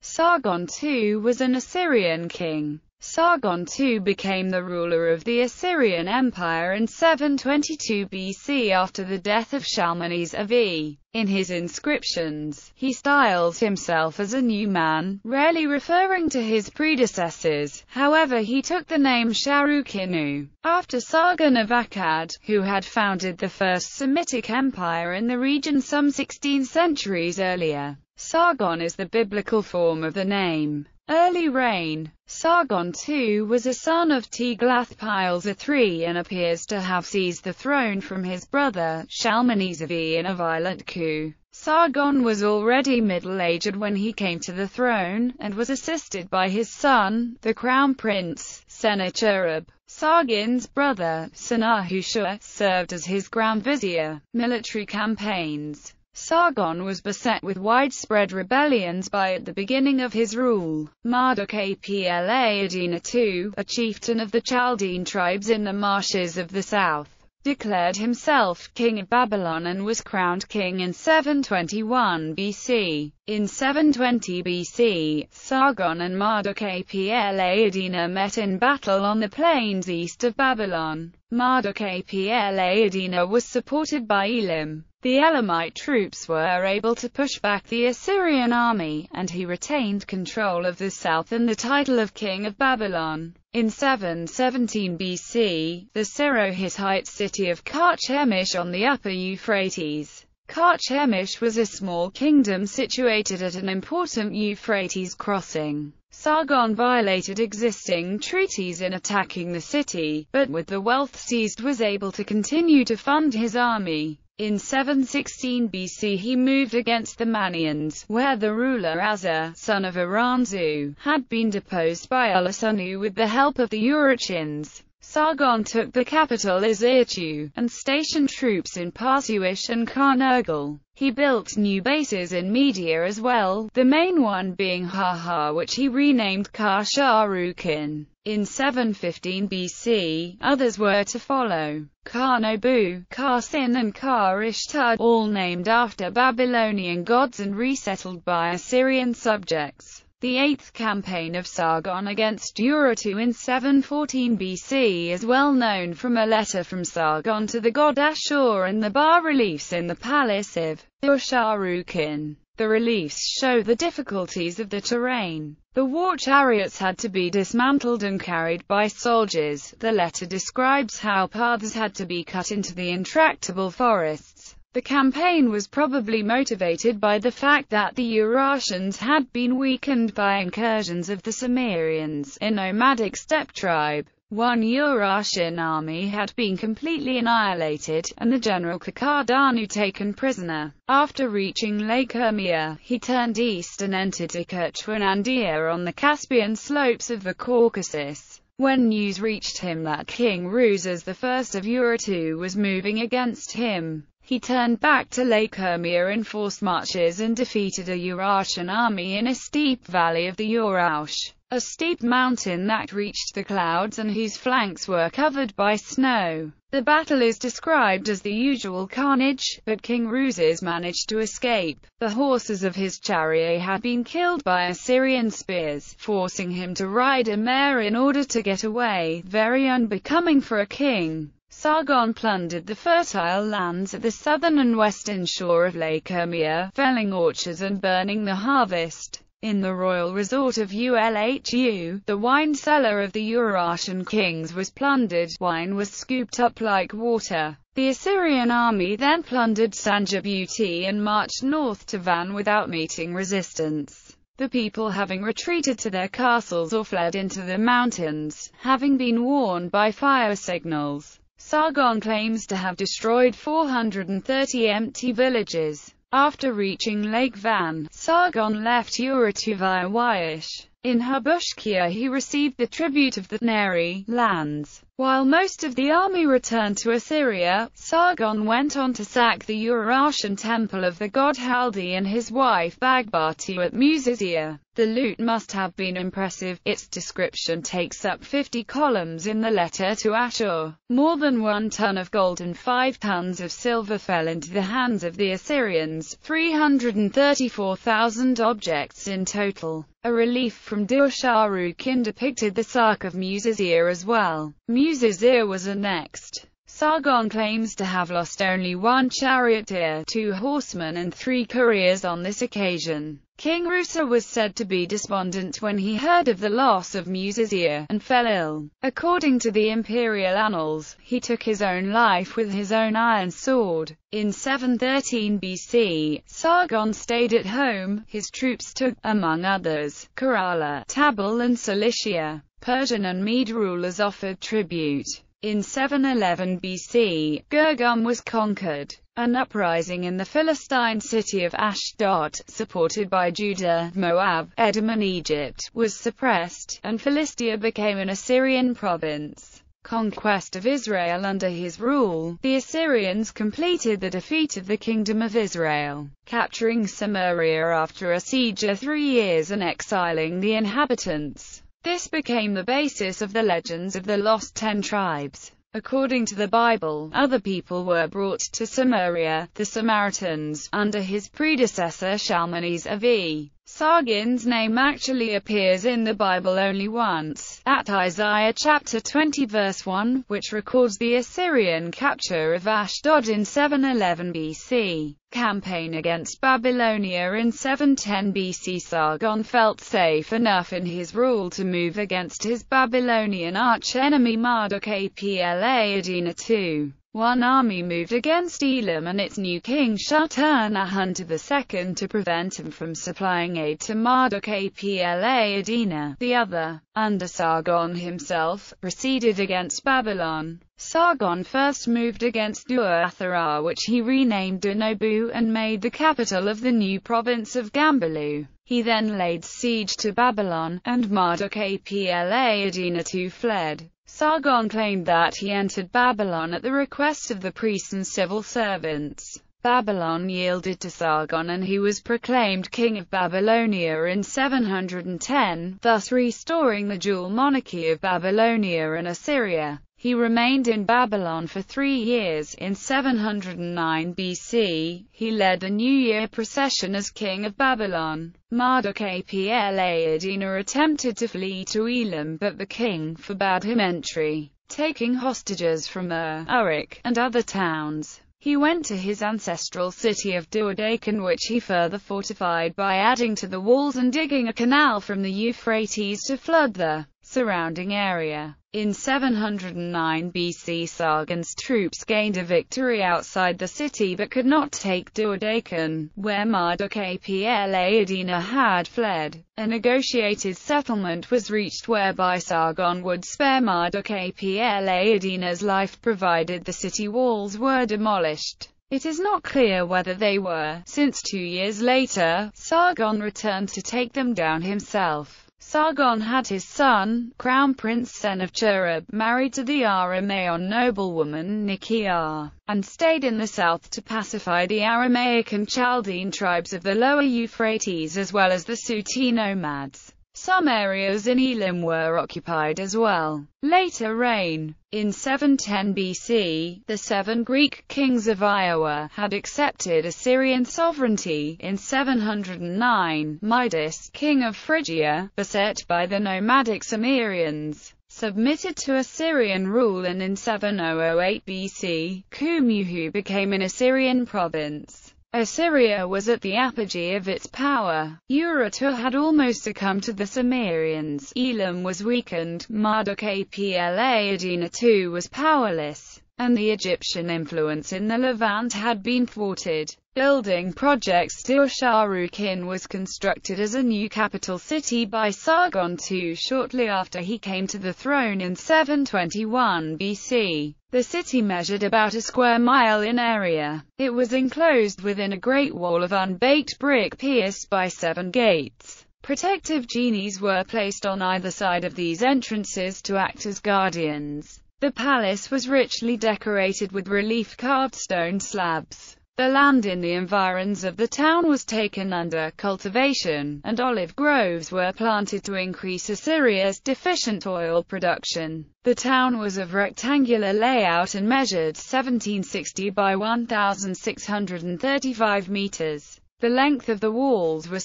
Sargon II was an Assyrian king. Sargon II became the ruler of the Assyrian Empire in 722 BC after the death of Shalmaneser of E. In his inscriptions, he styles himself as a new man, rarely referring to his predecessors. However, he took the name Sharrukinu after Sargon of Akkad, who had founded the first Semitic empire in the region some 16 centuries earlier. Sargon is the biblical form of the name. Early reign. Sargon II was a son of Tiglath-Pileser III and appears to have seized the throne from his brother, Shalmaneser V in a violent coup. Sargon was already middle-aged when he came to the throne, and was assisted by his son, the crown prince, Sennacherib. Sargon's brother, Sennahushua, served as his grand vizier. Military campaigns. Sargon was beset with widespread rebellions at the beginning of his rule. Marduk-apla-iddina II, a chieftain of the Chaldean tribes in the marshes of the south, declared himself king of Babylon and was crowned king in 721 BC. In 720 BC, Sargon and Marduk-apla-iddina met in battle on the plains east of Babylon. Marduk-apla-iddina was supported by Elam. The Elamite troops were able to push back the Assyrian army, and he retained control of the south and the title of king of Babylon. In 717 BC, the Syro-Hittite city of Carchemish on the upper Euphrates. Carchemish was a small kingdom situated at an important Euphrates crossing. Sargon violated existing treaties in attacking the city, but with the wealth seized was able to continue to fund his army. In 716 BC he moved against the Manians, where the ruler Asa, son of Aranzu, had been deposed by Ulasunu with the help of the Urartians. Sargon took the capital Izirtu, and stationed troops in Parsuish and Karnergal. He built new bases in Media as well, the main one being Haha, which he renamed Kar-Sharukin. In 715 BC, others were to follow. Kar-Nobu, Kar-Sin and Kar-Ishtar, all named after Babylonian gods and resettled by Assyrian subjects. The eighth campaign of Sargon against Urartu in 714 BC is well known from a letter from Sargon to the god Ashur and the bas-reliefs in the palace of Ur-Sharukin. The reliefs show the difficulties of the terrain. The war chariots had to be dismantled and carried by soldiers. The letter describes how paths had to be cut into the intractable forests. The campaign was probably motivated by the fact that the Urartians had been weakened by incursions of the Cimmerians, a nomadic steppe tribe. One Urartian army had been completely annihilated, and the general Kakardanu taken prisoner. After reaching Lake Urmia, he turned east and entered Kirchwanandia on the Caspian slopes of the Caucasus. When news reached him that King Ruzes I of Urartu was moving against him, he turned back to Lake Urmia in forced marches and defeated a Urartian army in a steep valley of the Uraush, a steep mountain that reached the clouds and whose flanks were covered by snow. The battle is described as the usual carnage, but King Ruzes managed to escape. The horses of his chariot had been killed by Assyrian spears, forcing him to ride a mare in order to get away, very unbecoming for a king. Sargon plundered the fertile lands at the southern and western shore of Lake Urmia, felling orchards and burning the harvest. In the royal resort of Ulhu, the wine cellar of the Urartian kings was plundered. Wine was scooped up like water. The Assyrian army then plundered Sanjabuti and marched north to Van without meeting resistance. The people having retreated to their castles or fled into the mountains, having been warned by fire signals. Sargon claims to have destroyed 430 empty villages. After reaching Lake Van, Sargon left Urartu via Waish. In Habushkia he received the tribute of the Neri lands. While most of the army returned to Assyria, Sargon went on to sack the Urartian temple of the god Haldi and his wife Bagbati at Musizia. The loot must have been impressive. Its description takes up 50 columns in the letter to Ashur. More than 1 ton of gold and 5 tons of silver fell into the hands of the Assyrians, 334,000 objects in total. A relief from Dur-Sharrukin depicted the sack of Musizia as well. Musizia was annexed. Sargon claims to have lost only 1 charioteer, 2 horsemen and 3 couriers on this occasion. King Rusa was said to be despondent when he heard of the loss of Musizia, and fell ill. According to the imperial annals, he took his own life with his own iron sword. In 713 BC, Sargon stayed at home. His troops took, among others, Kerala, Tabal and Cilicia. Persian and Mede rulers offered tribute. In 711 BC, Gurgum was conquered. An uprising in the Philistine city of Ashdod, supported by Judah, Moab, Edom and Egypt, was suppressed, and Philistia became an Assyrian province. Conquest of Israel. Under his rule, the Assyrians completed the defeat of the Kingdom of Israel, capturing Samaria after a siege of 3 years and exiling the inhabitants. This became the basis of the legends of the lost 10 tribes. According to the Bible, other people were brought to Samaria, the Samaritans, under his predecessor Shalmaneser V. Sargon's name actually appears in the Bible only once, at Isaiah chapter 20 verse 1, which records the Assyrian capture of Ashdod in 711 BC. Campaign against Babylonia. In 710 BC, Sargon felt safe enough in his rule to move against his Babylonian arch-enemy Marduk-Apla-Iddina II. One army moved against Elam and its new king Shuturnihunta II to prevent him from supplying aid to Marduk-Apla-Iddina. The other, under Sargon himself, proceeded against Babylon. Sargon first moved against Dur-Athara, which he renamed Dur-Nobu, and made the capital of the new province of Gambalu. He then laid siege to Babylon, and Marduk-Apla-Iddina II fled. Sargon claimed that he entered Babylon at the request of the priests and civil servants. Babylon yielded to Sargon and he was proclaimed king of Babylonia in 710, thus restoring the dual monarchy of Babylonia and Assyria. He remained in Babylon for 3 years. In 709 BC, he led a New Year procession as king of Babylon. Marduk-Apla-Iddina attempted to flee to Elam, but the king forbade him entry, taking hostages from Uruk and other towns. He went to his ancestral city of Duodecon, which he further fortified by adding to the walls and digging a canal from the Euphrates to flood the surrounding area. In 709 BC, Sargon's troops gained a victory outside the city but could not take Duodecon, where Marduk-Apla-Iddina had fled. A negotiated settlement was reached whereby Sargon would spare Marduk-Apla-Iddina's life provided the city walls were demolished. It is not clear whether they were, since 2 years later, Sargon returned to take them down himself. Sargon had his son, Crown Prince Sennacherib, married to the Aramaean noblewoman Nikiar, and stayed in the south to pacify the Aramaic and Chaldean tribes of the lower Euphrates as well as the Suti nomads. Some areas in Elam were occupied as well. Later reign. In 710 BC, the 7 Greek kings of Iowa had accepted Assyrian sovereignty. In 709, Midas, king of Phrygia, beset by the nomadic Cimmerians, submitted to Assyrian rule, and in 7008 BC, Kumuhu became an Assyrian province. Assyria was at the apogee of its power. Urartu had almost succumbed to the Cimmerians. Elam was weakened. Marduk-Apla-Iddina II was powerless, and the Egyptian influence in the Levant had been thwarted. Building projects. Dur-Sharrukin was constructed as a new capital city by Sargon II shortly after he came to the throne in 721 BC. The city measured about a square mile in area. It was enclosed within a great wall of unbaked brick pierced by 7 gates. Protective genies were placed on either side of these entrances to act as guardians. The palace was richly decorated with relief-carved stone slabs. The land in the environs of the town was taken under cultivation, and olive groves were planted to increase Assyria's deficient oil production. The town was of rectangular layout and measured 1760 by 1,635 meters. The length of the walls was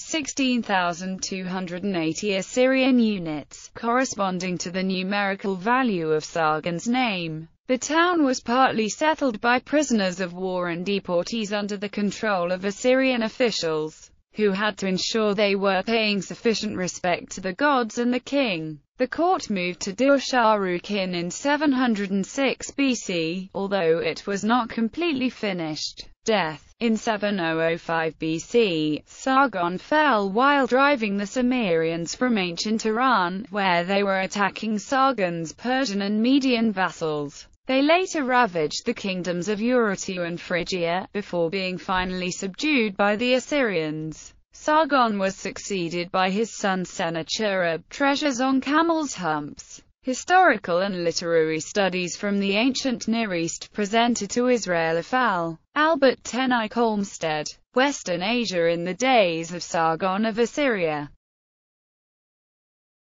16,280 Assyrian units, corresponding to the numerical value of Sargon's name. The town was partly settled by prisoners of war and deportees under the control of Assyrian officials, who had to ensure they were paying sufficient respect to the gods and the king. The court moved to Dur-Sharrukin in 706 BC, although it was not completely finished. Death. In 7005 BC, Sargon fell while driving the Cimmerians from ancient Iran, where they were attacking Sargon's Persian and Median vassals. They later ravaged the kingdoms of Urartu and Phrygia, before being finally subdued by the Assyrians. Sargon was succeeded by his son Sennacherib. Treasures on camels' humps. Historical and literary studies from the ancient Near East presented to Israel Afal. Albert Tenike Olmsted. Western Asia in the days of Sargon of Assyria.